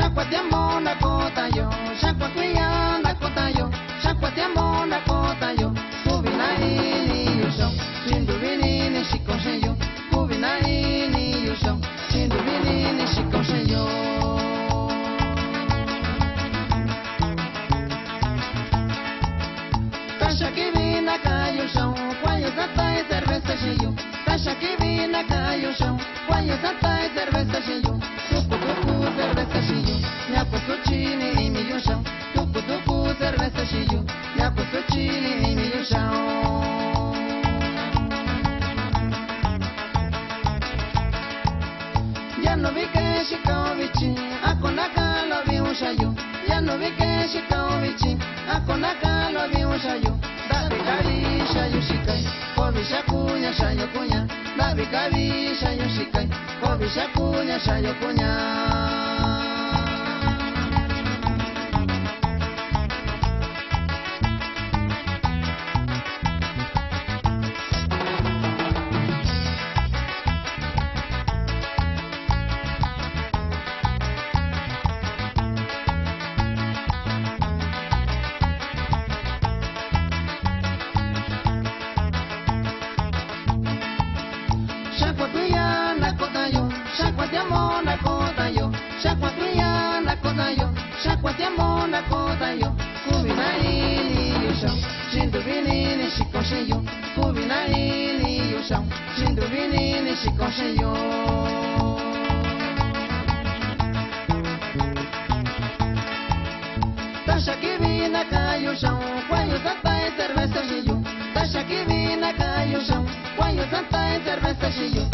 chacote a mão na conta yo, chacoteia na conta yo, chacote a mão na conta yo, cubinaini o chão, chindo vinini chico cheio, cubinaini o chão, chindo vinini chico cheio. Caixa que vina cai o chão, quando exata e cerveja cheio, caixa que vina cai o chão, quando exata e cerveja cheio. Tucu, cerveja cheio, minha coçotina em meio chão. Tucu, cerveja cheio, minha coçotina em meio chão. Já não vi que chicão vitim, a conaca lo vi chayo. Já não vi que chicão vitim, a conaca lo vi chayo. Da bicari chayo chicai, cobi chacunha chayo cunha. Da bicari chayo chicai, cobi chacunha chayo cunha. Chacoteia na conta yo, chacote a mão na conta yo, chacoteia na conta yo, chacote a mão na conta yo, cubinaini o chão, chindo vinini chico cheio, cubinaini o chão, chindo vinini chico cheio. Taxa que vina cai o chão, quando exata e cerveja cheio, taxa que vina cai o chão, quando exata e cerveja cheio.